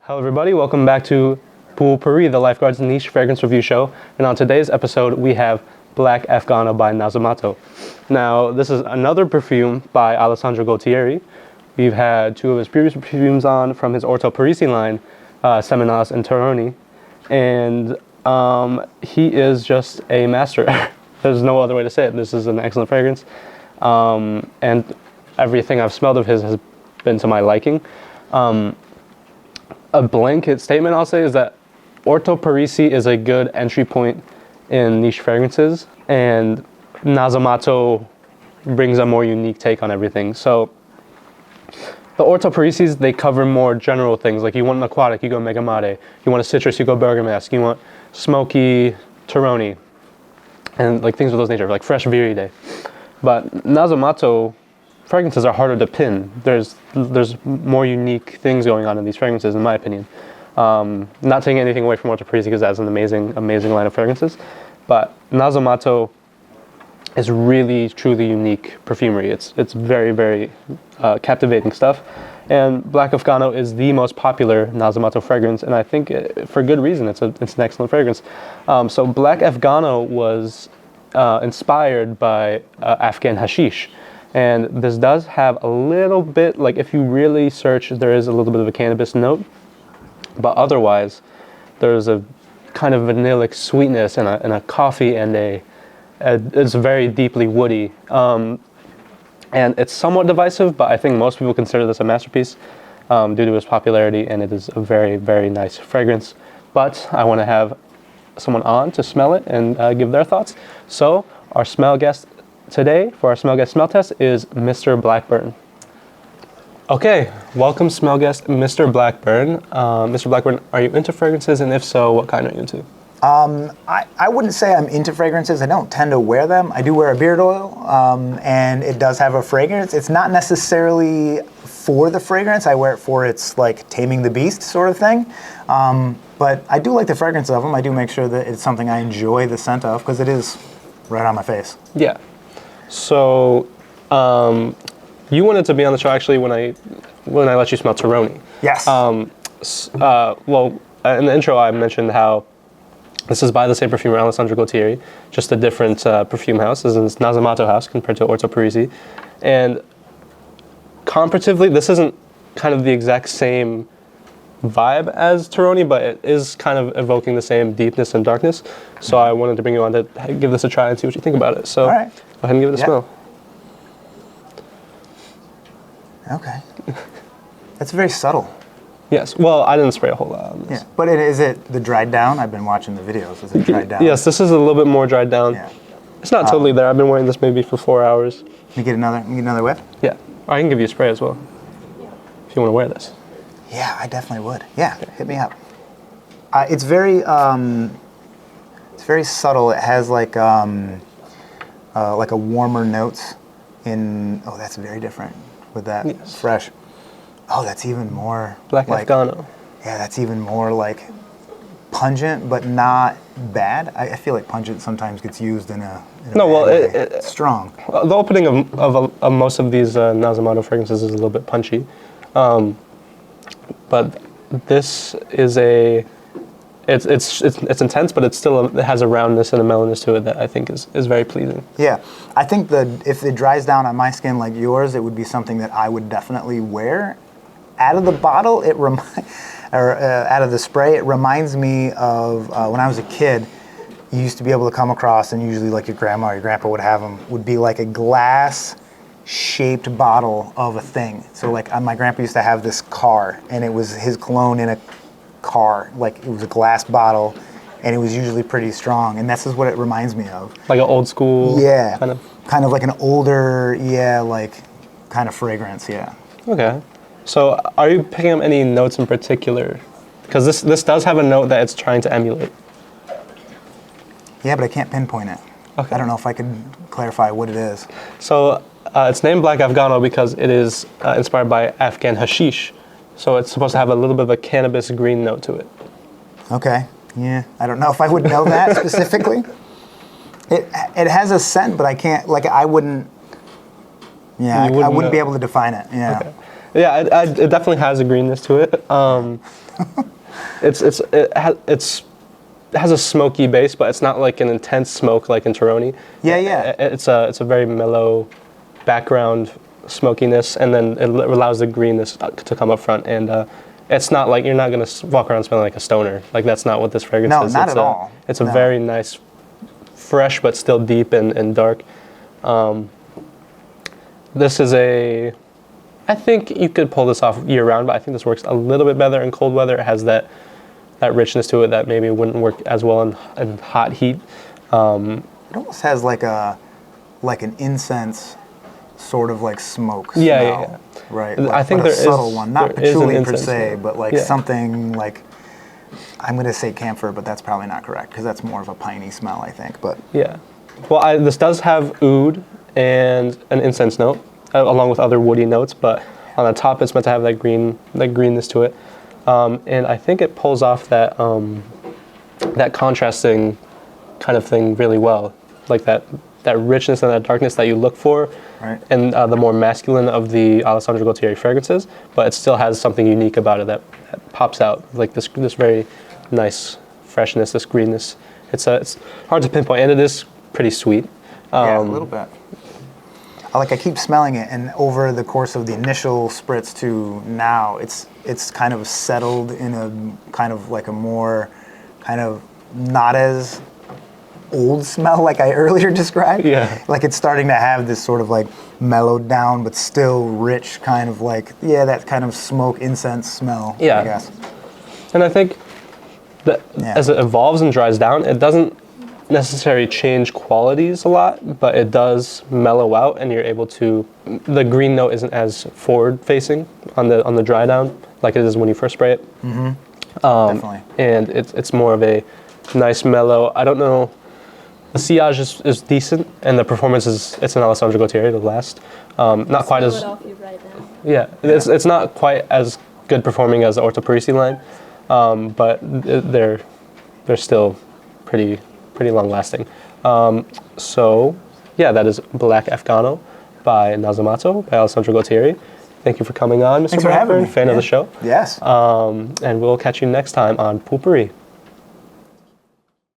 Hello everybody, welcome back to Pool Pourri, the Lifeguard's niche fragrance review show. And on today's episode, we have Black Afgano by Nasomatto. Now, this is another perfume by Alessandro Gualtieri. We've had two of his previous perfumes on from his Orto Parisi line, Seminas and Toroni. And he is just a master. There's no other way to say it. This is an excellent fragrance. And everything I've smelled of his has been to my liking. A blanket statement I'll say is that Orto Parisi is a good entry point in niche fragrances, and Nasomatto brings a more unique take on everything. So the Orto Parisis, they cover more general things, like you want an aquatic, you go Mega Mare. You want a citrus, you go Bergamasque. You want smoky Toroni, and like things of those nature, like fresh Viride. But Nasomatto fragrances are harder to pin. There's more unique things going on in these fragrances, in my opinion. Not taking anything away from Orto Parisi because that's an amazing line of fragrances, but Nasomatto is really truly unique perfumery. It's very, very captivating stuff, and Black Afgano is the most popular Nasomatto fragrance, and I think for good reason. It's an excellent fragrance. So Black Afgano was inspired by Afghan hashish. And this does have a little bit, like if you really search, there is a little bit of a cannabis note. But otherwise, there's a kind of vanillic sweetness and a coffee and it's very deeply woody. And it's somewhat divisive, but I think most people consider this a masterpiece due to its popularity, and it is a very, very nice fragrance. But I want to have someone on to smell it and give their thoughts. So our smell guest today for our smell guest smell test is Mr. Blackburn. Okay, welcome smell guest Mr. Blackburn. Mr. Blackburn, are you into fragrances, and if so, what kind are you into? I wouldn't say I'm into fragrances. I don't tend to wear them. I do wear a beard oil, and it does have a fragrance. It's not necessarily for the fragrance. I wear it for its like taming the beast sort of thing. But I do like the fragrance of them. I do make sure that it's something I enjoy the scent of because it is right on my face. Yeah. So, you wanted to be on the show actually when I let you smell Toroni. Yes. Well, in the intro I mentioned how this is by the same perfumer, Alessandro Gualtieri, just a different perfume house. This is Nasomatto house compared to Orto Parisi. And comparatively, this isn't kind of the exact same vibe as Toroni, but it is kind of evoking the same deepness and darkness. So I wanted to bring you on to give this a try and see what you think about it. So all right. Go ahead and give it a smell. Okay. That's very subtle. Yes. Well, I didn't spray a whole lot on this. Yeah. But is it the dried down? I've been watching the videos. Is it dried down? Yes, this is a little bit more dried down. Yeah. It's not totally there. I've been wearing this maybe for 4 hours. Let me get another whiff? Yeah. Or I can give you a spray as well if you want to wear this. Yeah, I definitely would. Yeah, hit me up. It's very subtle. It has like a warmer notes in. Oh, that's very different with that. Yes. Fresh. Oh, that's even more Black like, Afgano. Yeah, that's even more like pungent, but not bad. I feel like pungent sometimes gets used in a No, well, it's strong. The opening of most of these Nasomatto fragrances is a little bit punchy, but this is it's intense, but it's still it has a roundness and a mellowness to it that I think is very pleasing. Yeah, I think if it dries down on my skin like yours, it would be something that I would definitely wear. Out of the bottle, out of the spray, it reminds me of when I was a kid. You used to be able to come across, and usually like your grandma or your grandpa would have them, would be like a glass-shaped bottle of a thing. So like my grandpa used to have this car, and it was his cologne in a car. Like it was a glass bottle, and it was usually pretty strong. And this is what it reminds me of. Like an old school. Yeah. Kind of like an older, like kind of fragrance. Yeah. Okay. So are you picking up any notes in particular? Because this does have a note that it's trying to emulate. Yeah, but I can't pinpoint it. Okay. I don't know if I could clarify what it is. So it's named Black Afgano because it is inspired by Afghan hashish. So it's supposed to have a little bit of a cannabis green note to it. Okay. Yeah. I don't know if I would know that specifically. It has a scent, but I can't, like I wouldn't, I wouldn't be able to define it. Yeah. Okay. Yeah, it definitely has a greenness to it. It has a smoky base, but it's not like an intense smoke like in Toroni. Yeah. It's a very mellow background smokiness, and then it allows the greenness to come up front. And it's not like you're not gonna walk around smelling like a stoner. Like that's not what this fragrance No, is. not at all. It's a No. very nice, fresh but still deep and dark. This is I think you could pull this off year round, but I think this works a little bit better in cold weather. It has that richness to it that maybe wouldn't work as well in hot heat. It almost has like an incense sort of like smoke smell. Yeah. Right. I think but there a subtle one, not there is an patchouli per incense se, smell. but like Yeah. something like, I'm going to say camphor, but that's probably not correct because that's more of a piney smell, I think. But Yeah. Well, this does have oud and an incense note, along with other woody notes, but on the top it's meant to have that greenness to it. And I think it pulls off that contrasting kind of thing really well, like that richness and that darkness that you look for, Right. and the more masculine of the Alessandro Gualtieri fragrances, but it still has something unique about it that pops out, like this very nice freshness, this greenness. It's hard to pinpoint, and it is pretty sweet. yeah, a little bit. I keep smelling it, and over the course of the initial spritz to now, it's kind of settled in a kind of like a more kind of not as old smell like I earlier described. Yeah. Like it's starting to have this sort of like mellowed down but still rich kind of like, that kind of smoke incense smell, Yeah. I guess. And I think that as it evolves and dries down, it doesn't necessarily change qualities a lot, but it does mellow out, and you're able to. The green note isn't as forward facing on the dry down like it is when you first spray it. Definitely. And it's more of a nice mellow. I don't know. The sillage is decent, and the performance it's an Alessandro Gualtieri, the last. Not quite as. It off you right now. Yeah, it's not quite as good performing as the Orto Parisi line, but they're still pretty long lasting. So yeah, that is Black Afgano by Nasomatto by Alessandro Gualtieri. Thank you for coming on, Mr. Thanks for having Blackburn, me. fan of the show. Yes. And we'll catch you next time on Pool Pourri.